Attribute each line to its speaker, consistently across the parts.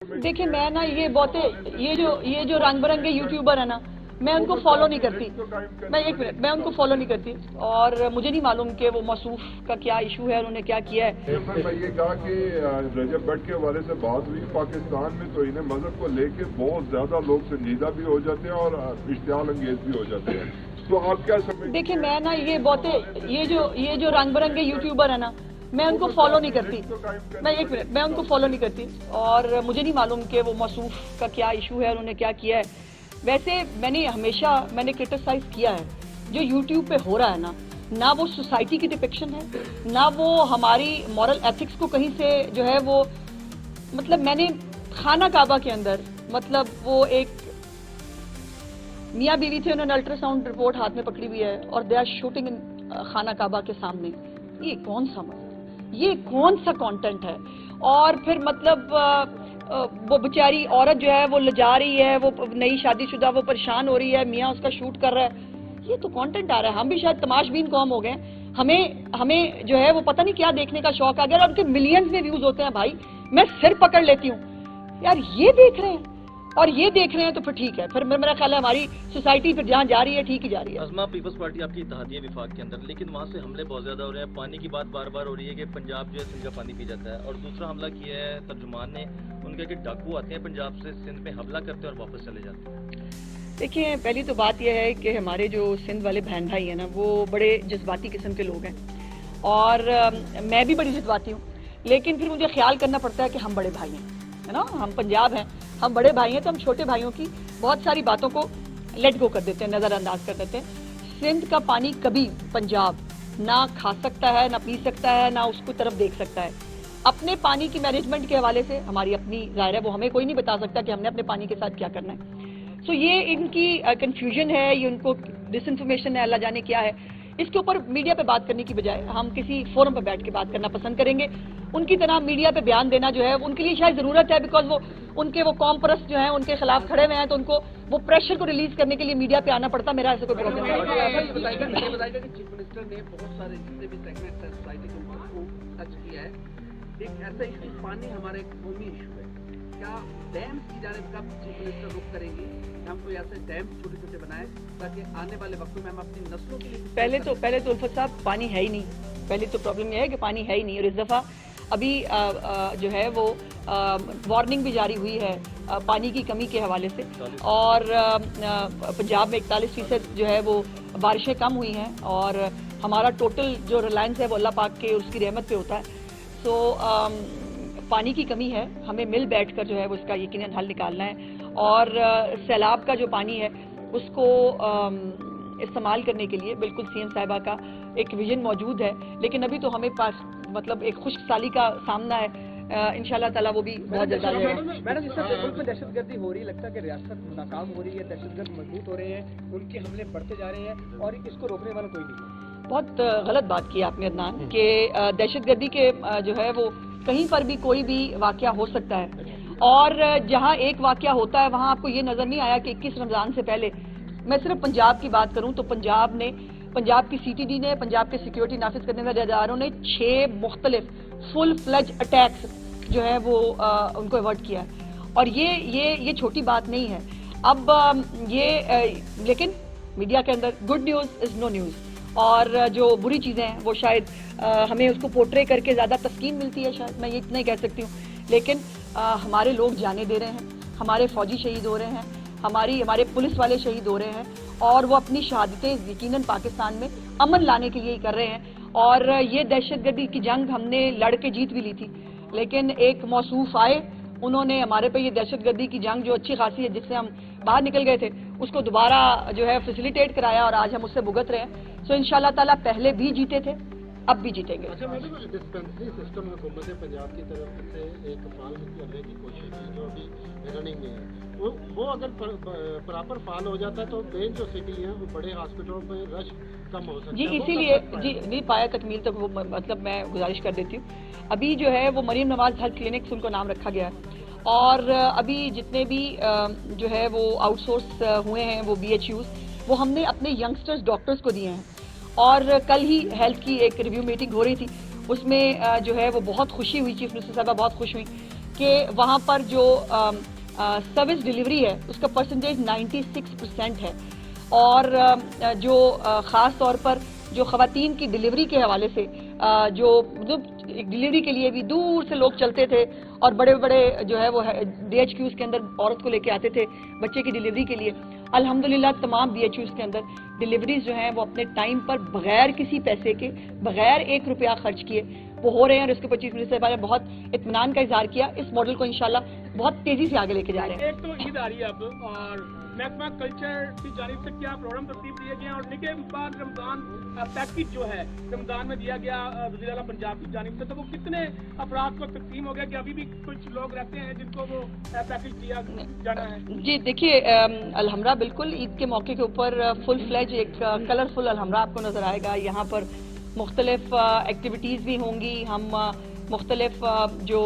Speaker 1: دیکھیں میں نا یہ جو رنگ برنگے یوٹیوبر ہیں نا، میں ان کو فالو نہیں کرتی. میں ان کو فالو نہیں کرتی اور مجھے نہیں معلوم کہ وہ موصوف کا کیا ایشو ہے، انہوں نے کیا کیا ہے.
Speaker 2: میں یہ کہا کہ رجب بٹ کے حوالے سے بات ہوئی پاکستان میں، تو انہیں مذہب کو لے کے بہت زیادہ لوگ سنجیدہ بھی ہو جاتے ہیں اور اشتعال انگیز بھی ہو جاتے ہیں. تو آپ کیا سمجھتے ہیں؟
Speaker 1: دیکھیں میں نا یہ جو رنگ برنگے یوٹیوبر ہیں نا، میں ان کو فالو نہیں کرتی. میں ان کو فالو نہیں کرتی اور مجھے نہیں معلوم کہ وہ موصوف کا کیا ایشو ہے، انہوں نے کیا کیا ہے. ویسے میں نے ہمیشہ کرٹیسائز کیا ہے جو یوٹیوب پہ ہو رہا ہے نا، نہ وہ سوسائٹی کی ڈپکشن ہے، نہ وہ ہماری مورل ایتھکس کو کہیں سے جو ہے وہ، مطلب میں نے خانہ کعبہ کے اندر، مطلب وہ ایک میاں بیوی تھے، انہوں نے الٹرا ساؤنڈ رپورٹ ہاتھ میں پکڑی ہوئی ہے اور دے آر شوٹنگ ان خانہ کعبہ کے سامنے. یہ کون سا کانٹینٹ ہے؟ اور پھر مطلب وہ بیچاری عورت جو ہے وہ لجا رہی ہے، وہ نئی شادی شدہ، وہ پریشان ہو رہی ہے، میاں اس کا شوٹ کر رہا ہے. یہ تو کانٹینٹ آ رہا ہے. ہم بھی شاید تماش بین قوم ہو گئے، ہمیں جو ہے وہ پتہ نہیں کیا دیکھنے کا شوق آ گیا اور ان کے ملینز میں ویوز ہوتے ہیں. بھائی میں سر پکڑ لیتی ہوں یار، یہ دیکھ رہے ہیں اور یہ دیکھ رہے ہیں تو پھر ٹھیک ہے. پھر میرا خیال ہے ہماری سوسائٹی پھر جہاں جا رہی ہے ٹھیک ہی جا رہی ہے.
Speaker 3: عظمیٰ پیپلز پارٹی آپ کی اتحادیہ وفاق کے اندر، لیکن وہاں سے حملے بہت زیادہ ہو رہے ہیں. پانی کی بات بار بار ہو رہی ہے کہ پنجاب جو ہے سندھ کا پانی پی جاتا ہے، اور دوسرا حملہ کیا ہے ترجمان نے، ان کے کہ ڈاکو آتے ہیں پنجاب سے سندھ میں حملہ کرتے ہیں اور واپس چلے جاتے ہیں.
Speaker 1: دیکھیں پہلی تو بات یہ ہے کہ ہمارے جو سندھ والے بہن بھائی ہیں نا، وہ بڑے جذباتی قسم کے لوگ ہیں اور میں بھی بڑی جذباتی ہوں، لیکن پھر مجھے خیال کرنا پڑتا ہے کہ ہم بڑے بھائی ہیں، ہے نا، ہم پنجاب ہیں، ہم بڑے بھائی ہیں، تو ہم چھوٹے بھائیوں کی بہت ساری باتوں کو لیٹ گو کر دیتے ہیں، نظر انداز کر دیتے ہیں. سندھ کا پانی کبھی پنجاب نہ کھا سکتا ہے، نہ پی سکتا ہے، نہ اس کو طرف دیکھ سکتا ہے. اپنے پانی کی مینجمنٹ کے حوالے سے ہماری اپنی ظاہر ہے، وہ ہمیں کوئی نہیں بتا سکتا کہ ہم نے اپنے پانی کے ساتھ کیا کرنا ہے. سو یہ ان کی کنفیوژن ہے، یہ ان کو ڈس انفارمیشن ہے، اللہ جانے کیا ہے. اس کے اوپر میڈیا پہ بات کرنے کی بجائے ہم کسی فورم پہ بیٹھ کے بات کرنا پسند کریں گے. ان کی طرح میڈیا پہ بیان دینا جو ہے ان کے لیے شاید ضرورت ہے، بیکاز وہ ان کے وہ قوم پرست جو ہیں ان کے خلاف کھڑے ہوئے ہیں، تو ان کو وہ پریشر کو ریلیز کرنے کے لیے میڈیا پہ آنا پڑتا. میرا ایسا کوئی پرابلم نہیں ہے.
Speaker 4: چیف منسٹر نے بہت سارے جتنے بھی سیگمنٹس ہیں سوسائٹی کے اوپر کو ٹچ کیا ہے. ایک ایسا ایشو پانی ہمارا ایک قومی ایشو ہے. کیا ڈیمز کی جانب کا چیف منسٹر رخ کریں گے؟ ہم کوئی ایسے ڈیم چھوٹے چھوٹے بنائیں تاکہ آنے والے وقتوں میں ہم اپنی نسلوں کے لیے
Speaker 1: پہلے تو الفت صاحب پانی ہے ہی نہیں. پہلی تو پرابلم یہ ہے کہ پانی ہے ہی نہیں، اور اس دفعہ ابھی جو ہے وہ وارننگ بھی جاری ہوئی ہے پانی کی کمی کے حوالے سے، اور پنجاب میں 41% جو ہے وہ بارشیں کم ہوئی ہیں، اور ہمارا ٹوٹل جو ریلائنس ہے وہ اللہ پاک کے اس کی رحمت پہ ہوتا ہے. سو پانی کی کمی ہے، ہمیں مل بیٹھ کر جو ہے وہ اس کا یقیناً حل نکالنا ہے. اور سیلاب کا جو پانی ہے اس کو استعمال کرنے کے لیے بالکل سی ایم صاحبہ کا ایک ویژن موجود ہے، لیکن ابھی تو ہمیں پاس مطلب ایک خشک سالی کا سامنا ہے. انشاءاللہ تعالیٰ وہ بھی بہت جلد آ جائے گا.
Speaker 4: میڈم جس طرح ملک میں دہشت گردی ہو رہی ہے، لگتا ہے کہ ریاست ناکام ہو رہی ہے، دہشت گرد مضبوط ہو رہے ہیں، ان کے حملے بڑھتے جا رہے ہیں اور اس کو روکنے والا کوئی نہیں ہے.
Speaker 1: بہت غلط بات کی آپ نے عدنان، کہ دہشت گردی کے جو ہے وہ کہیں پر بھی کوئی بھی واقعہ ہو سکتا ہے، اور جہاں ایک واقعہ ہوتا ہے وہاں آپ کو یہ نظر نہیں آیا کہ 21 رمضان سے پہلے، میں صرف پنجاب کی بات کروں تو پنجاب کی سی ٹی ڈی نے، پنجاب کے سیکیورٹی نافذ کرنے والے اداروں نے 6 مختلف فل فلج اٹیکس جو ہے وہ ان کو ایورٹ کیا ہے. اور یہ چھوٹی بات نہیں ہے. اب لیکن میڈیا کے اندر good news is no news, اور جو بری چیزیں ہیں وہ شاید ہمیں اس کو پورٹرے کر کے زیادہ تسکین ملتی ہے، شاید میں یہ اتنا ہی کہہ سکتی ہوں. لیکن ہمارے لوگ جانے دے رہے ہیں، ہمارے فوجی شہید ہو رہے ہیں، ہمارے پولیس والے شہید ہو رہے ہیں، اور وہ اپنی شہادتیں یقیناً پاکستان میں امن لانے کے لیے ہی کر رہے ہیں. اور یہ دہشت گردی کی جنگ ہم نے لڑ کے جیت بھی لی تھی، لیکن ایک موصوف آئے، انہوں نے ہمارے پہ یہ دہشت گردی کی جنگ جو اچھی خاصی ہے جس سے ہم باہر نکل گئے تھے، اس کو دوبارہ جو ہے فیسیلیٹیٹ کرایا، اور آج ہم اس سے بھگت رہے ہیں. سو انشاءاللہ تعالیٰ پہلے بھی جیتے تھے، اب بھی جیتیں گے.
Speaker 5: اچھا میڈم، ڈسپینسری سسٹم حکومت پنجاب کی طرف سے ایک فعال کرنے کی کوشش ہے جو ابھی رننگ میں ہے، وہ اگر پراپر فعال ہو جاتا ہے تو مین جو سٹی ہیں وہ بڑے ہاسپٹلوں میں رش کم ہو سکتا ہے.
Speaker 1: جی اسی لیے نہیں پایا تکمیل تک، وہ مطلب میں گزارش کر دیتی ہوں. ابھی جو ہے وہ مریم نواز ہیلتھ کلینکس ان کو نام رکھا گیا ہے، اور ابھی جتنے بھی جو ہے وہ آؤٹ سورس ہوئے ہیں وہ BHUs، وہ ہم نے اپنے ینگسٹرز ڈاکٹرز کو دیے ہیں. اور کل ہی ہیلتھ کی ایک ریویو میٹنگ ہو رہی تھی، اس میں جو ہے وہ بہت خوشی ہوئی، چیف منسٹر صاحبہ بہت خوش ہوئی کہ وہاں پر جو سروس ڈیلیوری ہے اس کا پرسنٹیج 96% ہے، اور جو خاص طور پر جو خواتین کی ڈیلیوری کے حوالے سے جو ڈیلیوری کے لیے بھی دور سے لوگ چلتے تھے اور بڑے بڑے جو ہے وہ DHQs کے اندر عورت کو لے کے آتے تھے بچے کی ڈیلیوری کے لیے، الحمدللہ تمام DHQs کے اندر ڈیلیوریز جو ہیں وہ اپنے ٹائم پر بغیر کسی پیسے کے، بغیر 1 روپیہ خرچ کیے وہ ہو رہے ہیں، اور اس کے اوپر چیف منسٹر صاحب نے بہت اطمینان کا اظہار کیا. اس ماڈل کو انشاءاللہ بہت تیزی سے آگے لے کے جا رہے ہیں.
Speaker 6: ایک تو عید آ رہی ہے اب، اور محکمہ کلچر کی جانب سے کیا پروگرام ترتیب دیے گئے ہیں، اور نکے بعد رمضان پیکج جو ہے رمضان میں دیا گیا وزیر اعلیٰ پنجاب کی جانب سے، تو وہ کتنے افراد کو تقسیم ہو گیا کہ ابھی بھی کچھ لوگ رہتے ہیں جن کو وہ پیکج دیا جانا ہے؟
Speaker 1: جی دیکھیے، الحمرہ بالکل عید کے موقع کے اوپر فل فلیج ایک کلرفل الحمرہ آپ کو نظر آئے گا. یہاں پر مختلف ایکٹیویٹیز بھی ہوں گی، ہم مختلف جو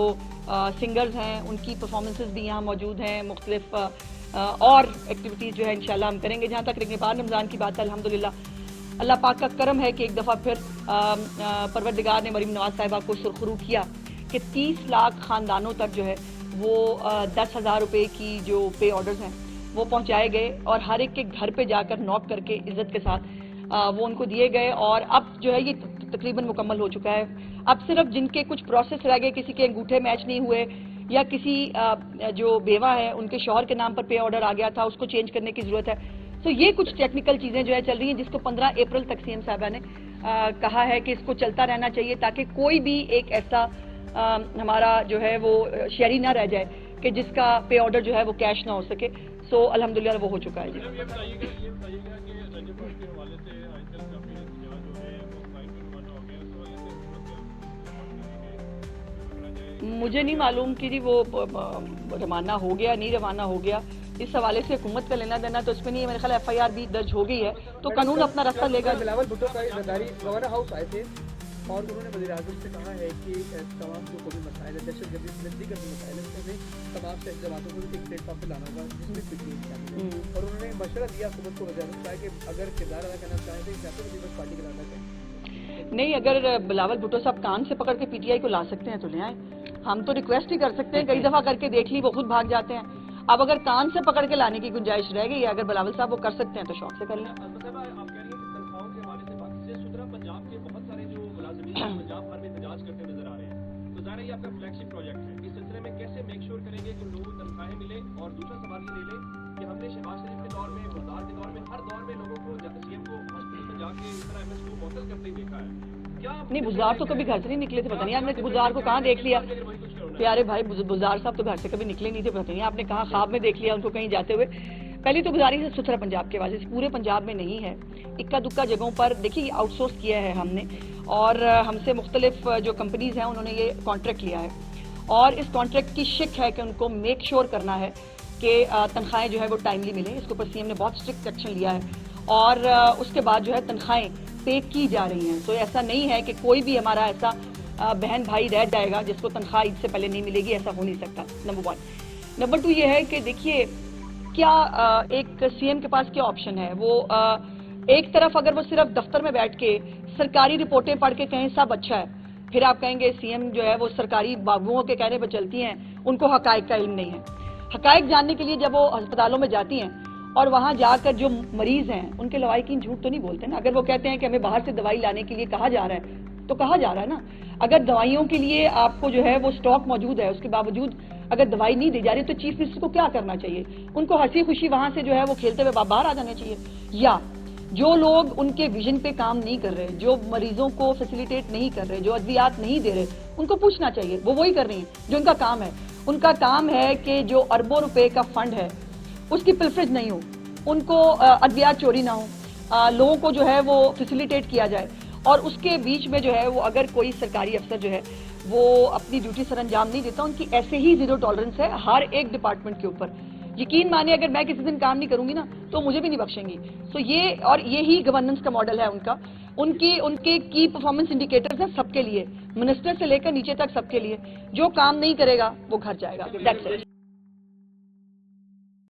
Speaker 1: سنگرز ہیں ان کی پرفارمنسز بھی یہاں موجود ہیں، مختلف اور ایکٹیویٹیز جو ہے انشاءاللہ ہم کریں گے. جہاں تک نگہبان رمضان کی بات ہے، الحمدللہ اللہ پاک کا کرم ہے کہ ایک دفعہ پھر پروردگار نے مریم نواز صاحبہ کو سرخرو کیا کہ 30 لاکھ خاندانوں تک جو ہے وہ 10,000 روپے کی جو پے آرڈرز ہیں وہ پہنچائے گئے، اور ہر ایک کے گھر پہ جا کر نوک کر کے عزت کے ساتھ وہ ان کو دیے گئے. اور اب جو ہے یہ تقریباً مکمل ہو چکا ہے. اب صرف جن کے کچھ پروسیس رہ گئے، کسی کے انگوٹھے میچ نہیں ہوئے، یا کسی جو بیوہ ہے ان کے شوہر کے نام پر پے آرڈر آ گیا تھا، اس کو چینج کرنے کی ضرورت ہے. تو یہ کچھ ٹیکنیکل چیزیں جو ہے چل رہی ہیں، جس کو 15 اپریل تک CM صاحبہ نے کہا ہے کہ اس کو چلتا رہنا چاہیے، تاکہ کوئی بھی ایک ایسا ہمارا جو ہے وہ شہری نہ رہ جائے کہ جس کا پے آرڈر جو ہے وہ کیش نہ ہو سکے. سو الحمدللہ وہ ہو چکا ہے. مجھے نہیں معلوم کہ جی وہ روانہ ہو گیا نہیں روانہ ہو گیا، اس حوالے سے حکومت کا لینا دینا تو اس میں نہیں ہے. میرے خیال FIR بھی درج ہو گئی ہے، تو قانون اپنا راستہ لے گا.
Speaker 7: بلاول بھٹو کا زرداری گورنر ہاؤس آئے تھے اور انہوں نے وزیر اعظم سے کہا ہے کہ تمام جو قومی مسائل ہے، دہشت گردی سے نزدیک مسائل ہے، اس میں تمام سے جماعتوں کو ایک پلیٹ فارم پہ لانا ہوگا جس میں کچھ نہیں. اور انہوں نے مشورہ دیا حکومت کو، وزیر اعظم کہ اگر کردار ادا کرنا چاہیں تو سیاست میں پیپلز پارٹی کا لانا چاہیں.
Speaker 1: نہیں، اگر بلاول بھٹو صاحب کان سے پکڑ کے PTI کو لا سکتے ہیں تو لے آئیں. ہم تو ریکویسٹ ہی کر سکتے ہیں، کئی دفعہ کر کے دیکھ لی وہ خود بھاگ جاتے ہیں. اب اگر کان سے پکڑ کے لانے کی گنجائش رہ گئی ہے، اگر بلاول صاحب وہ کر سکتے ہیں تو شوق سے کر لیں.
Speaker 6: آپ کہہ رہی ہیں کہ تنخواہوں کے حوالے سے بات سے سترہ پنجاب کے بہت سارے جو ملازمین پنجاب بھر میں احتجاج کرتے نظر آ رہے ہیں، تو ظاہر ہے یہ آپ کا فلیگ شپ پروجیکٹ ہے. اس سلسلے میں کیسے میک شور کریں گے کہ لوگوں کو تنخواہیں ملیں؟ اور دوسرا سوال یہ لے لیں کہ ہم نے شہباز شریف کے دور میں، گلزار کے دور میں، ہر دور میں لوگوں کو CM کو ہاسپٹل میں جا کے اس طرح MS کو معطل کرتے ہی دیکھا ہے.
Speaker 1: نہیں، بزار تو کبھی گھر سے نہیں نکلے تھے، پتہ نہیں آپ نے بزار کو کہاں دیکھ لیا. پیارے بھائی بزار صاحب تو گھر سے کبھی نکلے نہیں تھے، پتہ نہیں آپ نے کہاں خواب میں دیکھ لیا ان کو کہیں جاتے ہوئے. پہلی تو گزارش ہے ستھرا پنجاب کے واجہ سے، پورے پنجاب میں نہیں ہے، اکا دکا جگہوں پر دیکھیے یہ آؤٹ سورس کیا ہے ہم نے، اور ہم سے مختلف جو کمپنیز ہیں انہوں نے یہ کانٹریکٹ لیا ہے، اور اس کانٹریکٹ کی شک ہے کہ ان کو میک شور کرنا ہے کہ تنخواہیں جو ہے وہ ٹائملی ملیں. اس کے اوپر CM نے بہت اسٹرکٹ ایکشن لیا ہے، اور اس کے بعد جو ہے تنخواہیں پے کی جا رہی ہیں. تو ایسا نہیں ہے کہ کوئی بھی ہمارا ایسا بہن بھائی رہ جائے گا جس کو تنخواہ عید سے پہلے نہیں ملے گی، ایسا ہو نہیں سکتا. نمبر 1. نمبر 2 یہ ہے کہ دیکھیے کیا ایک CM کے پاس کیا آپشن ہے. وہ ایک طرف اگر وہ صرف دفتر میں بیٹھ کے سرکاری رپورٹیں پڑھ کے کہیں سب اچھا ہے، پھر آپ کہیں گے CM جو ہے وہ سرکاری بابوؤں کے کہنے پہ چلتی ہیں، ان کو حقائق کا علم نہیں ہے. حقائق جاننے کے لیے جب وہ ہسپتالوں میں جاتی ہیں اور وہاں جا کر جو مریض ہیں ان کے لوائقین جھوٹ تو نہیں بولتے نا. اگر وہ کہتے ہیں کہ ہمیں باہر سے دوائی لانے کے لیے کہا جا رہا ہے تو کہا جا رہا ہے نا. اگر دوائیوں کے لیے آپ کو جو ہے وہ سٹاک موجود ہے، اس کے باوجود اگر دوائی نہیں دی جا رہی تو چیف منسٹر کو کیا کرنا چاہیے؟ ان کو ہنسی خوشی وہاں سے جو ہے وہ کھیلتے ہوئے باہر آ جانا چاہیے. یا جو لوگ ان کے ویژن پہ کام نہیں کر رہے، جو مریضوں کو فیسیلیٹیٹ نہیں کر رہے، جو ادویات نہیں دے رہے، ان کو پوچھنا چاہیے. وہ وہی کر رہی ہیں جو ان کا کام ہے. ان کا کام ہے کہ جو اربوں روپے کا فنڈ ہے اس کی پلفریج نہیں ہو، ان کو ادویات چوری نہ ہو، لوگوں کو جو ہے وہ فیسیلیٹیٹ کیا جائے. اور اس کے بیچ میں جو ہے وہ اگر کوئی سرکاری افسر جو ہے وہ اپنی ڈیوٹی سر انجام نہیں دیتا، ان کی ایسے ہی زیرو ٹالرنس ہے ہر ایک ڈپارٹمنٹ کے اوپر. یقین مانیے اگر میں کسی دن کام نہیں کروں گی نا تو مجھے بھی نہیں بخشیں گی. تو یہ اور یہی گورننس کا ماڈل ہے ان کا. ان کے کی پرفارمنس انڈیکیٹرز ہیں سب کے لیے، منسٹر سے لے کر نیچے تک سب کے لیے. جو کام نہیں کرے گا وہ گھر جائے گا. That's it.